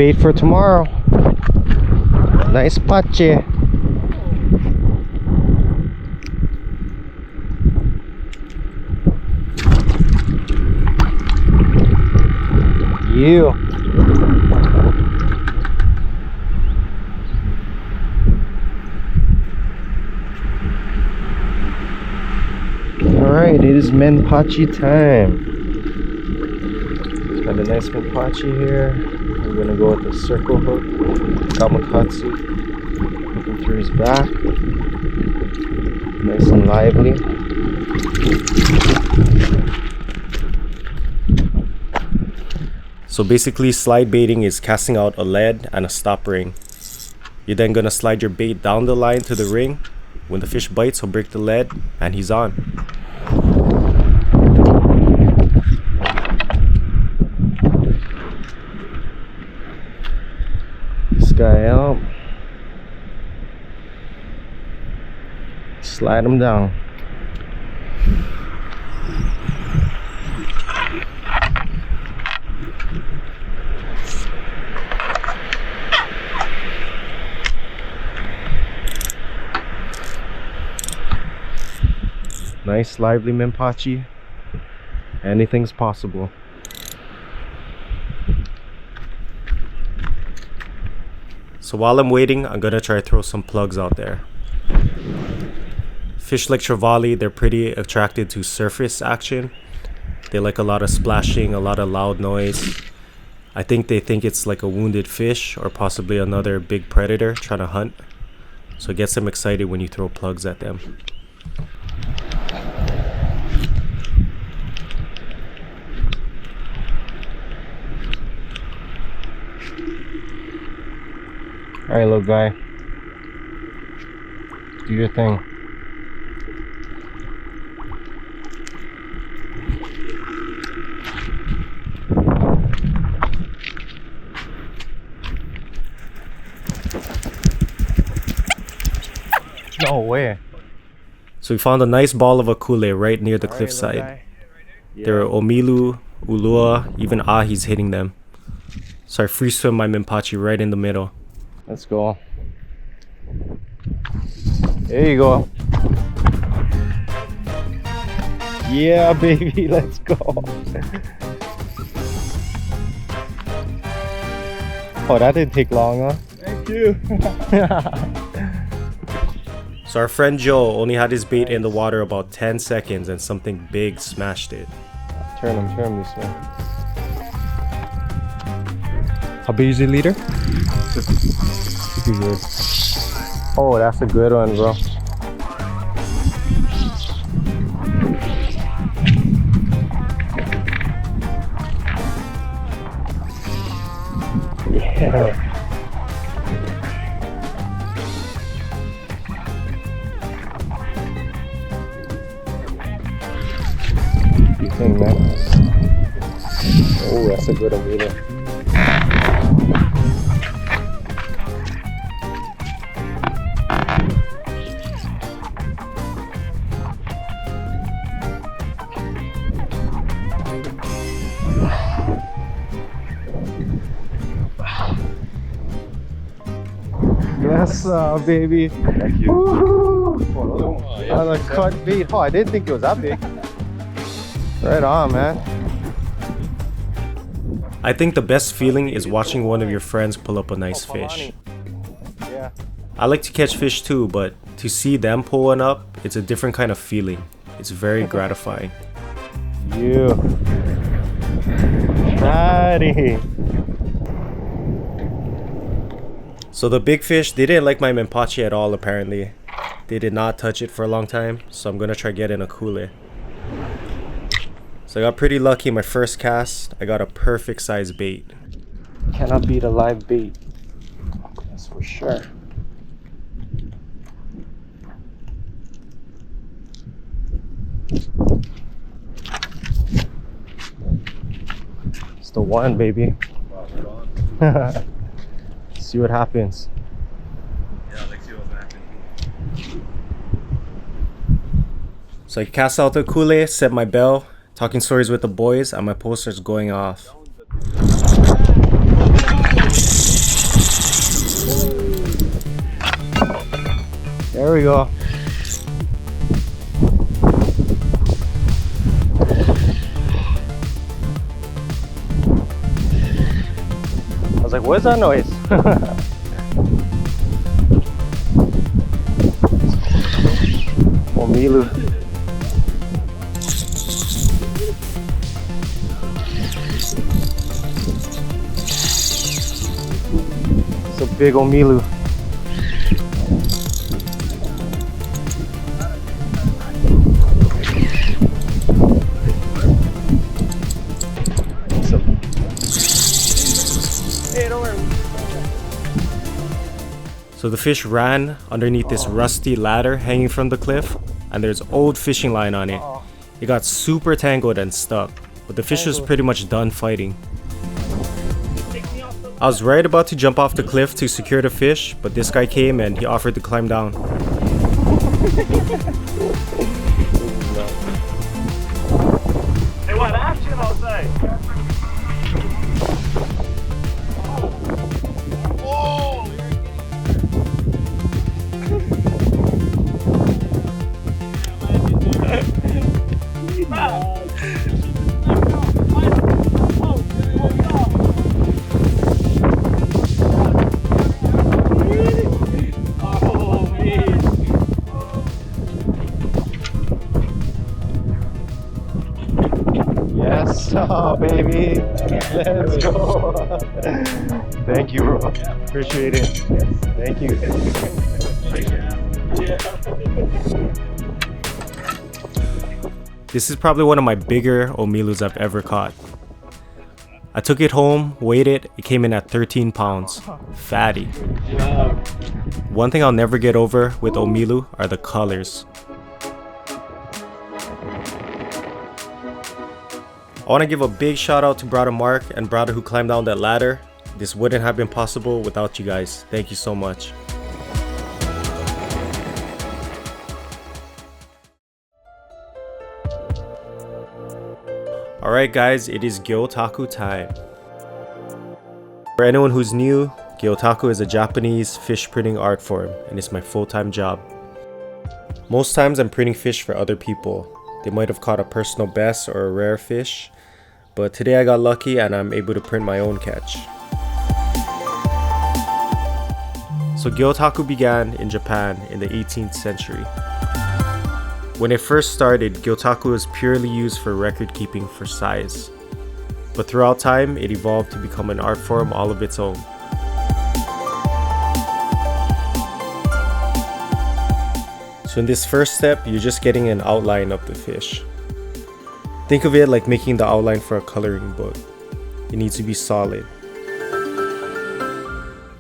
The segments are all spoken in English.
bait for tomorrow. Nice pache. You. Alright, it is menpachi time. Got a nice menpachi here. We're gonna go with the circle hook. Gamakatsu. Looking through his back. Nice and lively. So basically, slide baiting is casting out a lead and a stop ring. You're then gonna slide your bait down the line to the ring. When the fish bites, he'll break the lead and he's on. This guy out. Slide him down. Nice lively menpachi. Anything's possible. So while I'm waiting, I'm gonna try to throw some plugs out there. Fish like Trevally, they're pretty attracted to surface action. They like a lot of splashing, a lot of loud noise. I think they think it's like a wounded fish or possibly another big predator trying to hunt. So it gets them excited when you throw plugs at them. Alright, little guy. Do your thing. No way. So we found a nice ball of akule right near the cliffside. There are Omilu, Ulua, even ahis hitting them. So I free swim my menpachi right in the middle. Let's go. There you go. Yeah, baby, let's go. Oh, that didn't take long, huh? Thank you. So our friend Joe only had his bait in the water about 10 seconds and something big smashed it. Turn him this way. How big is your leader? Good. Oh, that's a good one, bro. Yeah. What do you think, man? Oh, that's a good one, leader. Yes, baby. Thank you. Oh, yeah. On a cut bait. Oh, I didn't think it was that big. Right on, man. I think the best feeling is watching one of your friends pull up a nice fish. Yeah. I like to catch fish too, but to see them pull one up, it's a different kind of feeling. It's very gratifying. You. Daddy. So the big fish, they didn't like my menpachi at all apparently. They did not touch it for a long time, so I'm gonna try getting a kule. So I got pretty lucky my first cast. I got a perfect size bait. Cannot beat a live bait. That's for sure. It's the one, baby. See what happens. Yeah, let's see what's happening. So I cast out the kule, set my bell, talking stories with the boys, and my poster's going off. There we go. I was like, what is that noise? Omilu. It's a big Omilu. So the fish ran underneath this rusty ladder hanging from the cliff, and there's old fishing line on it. It got super tangled and stuck, but the fish was pretty much done fighting. I was right about to jump off the cliff to secure the fish, but this guy came and he offered to climb down. Hey, what action I'll say? Yes, oh baby, let's go. Thank you, bro. Appreciate it. Thank you. This is probably one of my bigger Omilus I've ever caught. I took it home, weighed it, it came in at 13 pounds. Fatty. One thing I'll never get over with Omilu are the colors. I want to give a big shout out to brother Mark and brother who climbed down that ladder. This wouldn't have been possible without you guys. Thank you so much. Alright guys, it is Gyotaku time. For anyone who's new, Gyotaku is a Japanese fish printing art form and it's my full-time job. Most times I'm printing fish for other people. They might have caught a personal best or a rare fish, but today I got lucky and I'm able to print my own catch. So Gyotaku began in Japan in the 18th century. When it first started, Gyotaku was purely used for record keeping for size. But throughout time, it evolved to become an art form all of its own. So in this first step, you're just getting an outline of the fish. Think of it like making the outline for a coloring book. It needs to be solid.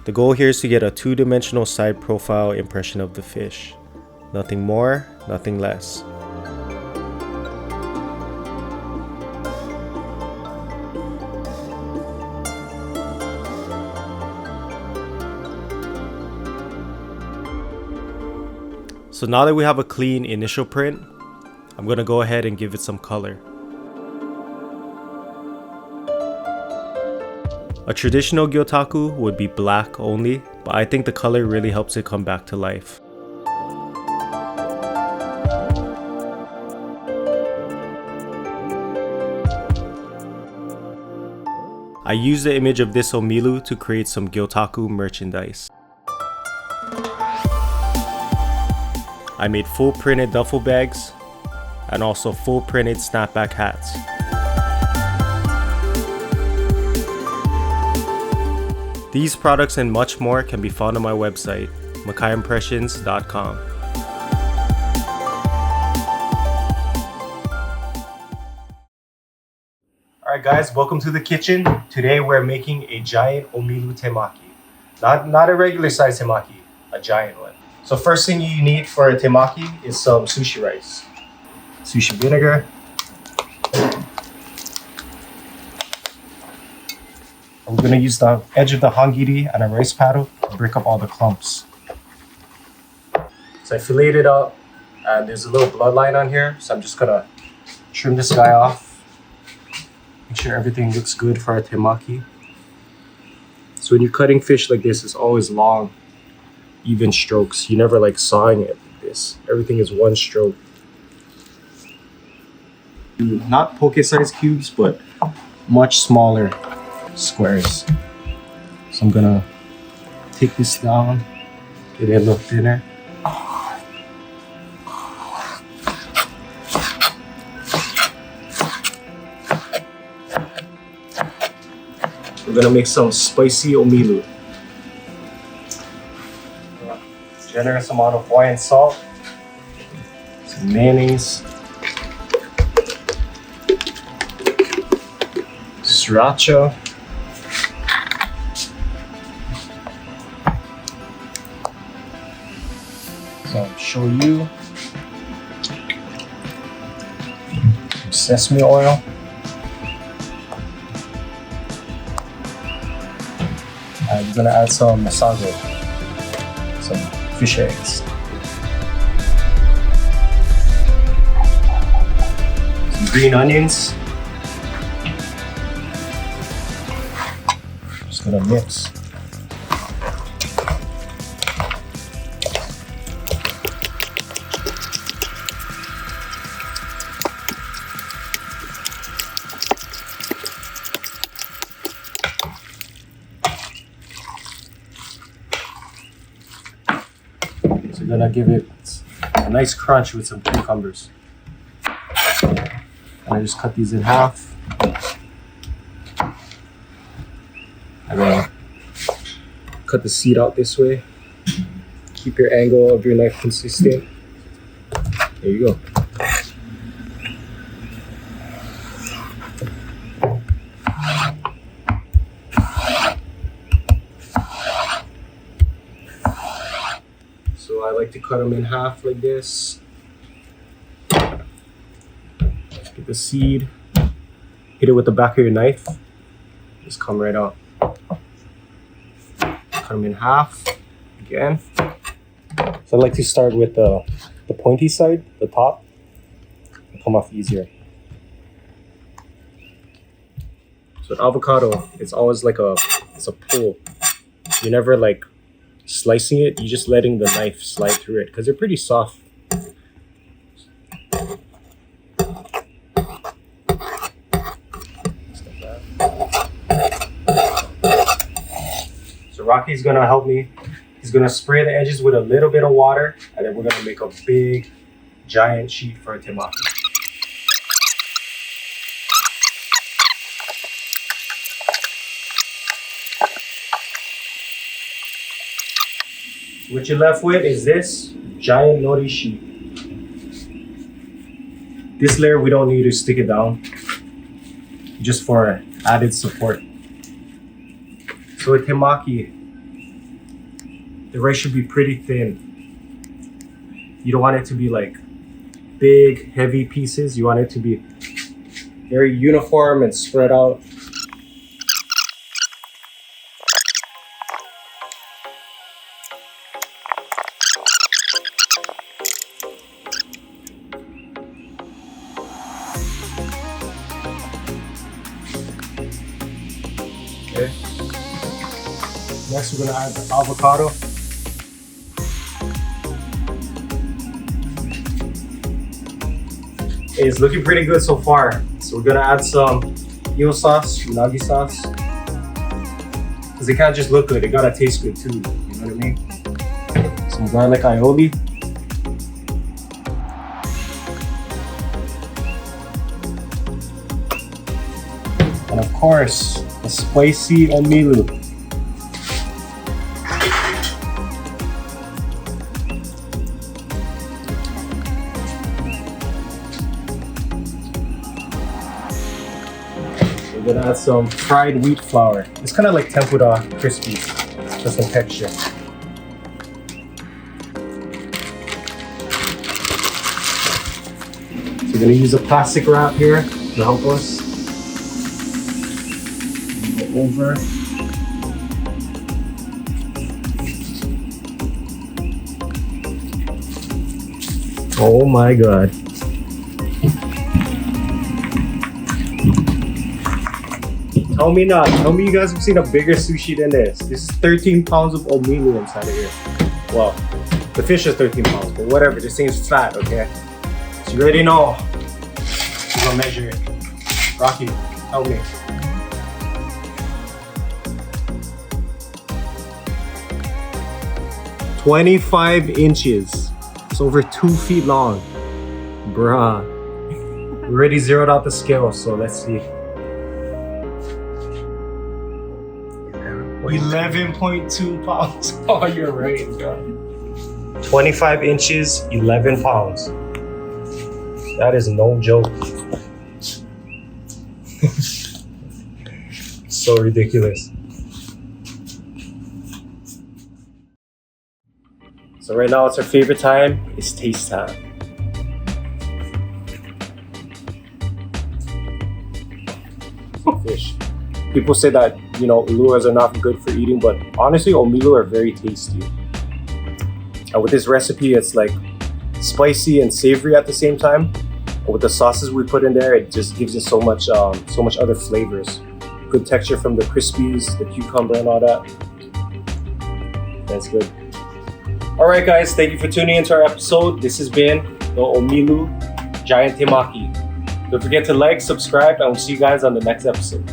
The goal here is to get a two-dimensional side profile impression of the fish. Nothing more, nothing less. So now that we have a clean initial print, I'm gonna go ahead and give it some color. A traditional Gyotaku would be black only, but I think the color really helps it come back to life. I used the image of this Omilu to create some Gyotaku merchandise. I made full printed duffel bags and also full printed snapback hats. These products and much more can be found on my website, makaiimpressions.com. Alright guys, welcome to the kitchen. Today we're making a giant Omilu temaki. Not a regular size temaki, a giant one. So first thing you need for a temaki is some sushi rice. Sushi vinegar. I'm going to use the edge of the hangiri and a rice paddle to break up all the clumps. So I filleted it up and there's a little bloodline on here, so I'm just going to trim this guy off. Make sure everything looks good for our temaki. So when you're cutting fish like this, it's always long, even strokes. You never like sawing it. this. Everything is one stroke. Not poke-sized cubes, but much smaller squares. So I'm gonna take this down, get it a little thinner. We're gonna make some spicy omilu. Generous amount of Hawaiian salt, some mayonnaise, sriracha, some shoyu, some sesame oil, and we're gonna add some masago, some fish eggs, some green onions. Just gonna mix. So we're gonna give it a nice crunch with some cucumbers. And I just cut these in half. I'm gonna cut the seed out this way. Keep your angle of your knife consistent. There you go. So I like to cut them in half like this. Get the seed, hit it with the back of your knife. Just come right out. Cut them in half again. So I like to start with the pointy side, the top. It'll come off easier. So with avocado, it's always like it's a pull. You're never like slicing it, you're just letting the knife slide through it because they're pretty soft. So Rocky's gonna help me. He's gonna spray the edges with a little bit of water, and then we're gonna make a big, giant sheet for a temaki. What you're left with is this giant nori sheet. This layer we don't need to stick it down, just for added support. So with temaki, the rice should be pretty thin. You don't want it to be like big, heavy pieces. You want it to be very uniform and spread out. Okay. Next, we're gonna add the avocado. It's looking pretty good so far. So we're gonna add some eel sauce, unagi sauce. Because it can't just look good, it gotta taste good too. You know what I mean? Some garlic aioli. And of course, the spicy omilu. We're gonna add some fried wheat flour. It's kind of like tempura crispy, just in texture. So we're gonna use a plastic wrap here to help us. Go over. Oh my god. Tell me not. Tell me you guys have seen a bigger sushi than this. This is 13 pounds of omilu inside of here. Wow. The fish is 13 pounds, but whatever. This thing is fat, okay? So you already know. We're gonna measure it. Rocky, help me. $25 inches. It's over 2 feet long. Bruh. We already zeroed out the scale, so let's see. 11.2 pounds. Oh, you're right, bro. 25 inches, 11 pounds. That is no joke. So ridiculous. So right now it's our favorite time. It's taste time. Fish. People say that, you know, luras are not good for eating, but honestly, omilu are very tasty. And with this recipe, it's like spicy and savory at the same time. But with the sauces we put in there, it just gives it so much other flavors. Good texture from the crispies, the cucumber, and all that. That's good. All right, guys, thank you for tuning into our episode. This has been the Omilu Giant Temaki. Don't forget to like, subscribe, and we'll see you guys on the next episode.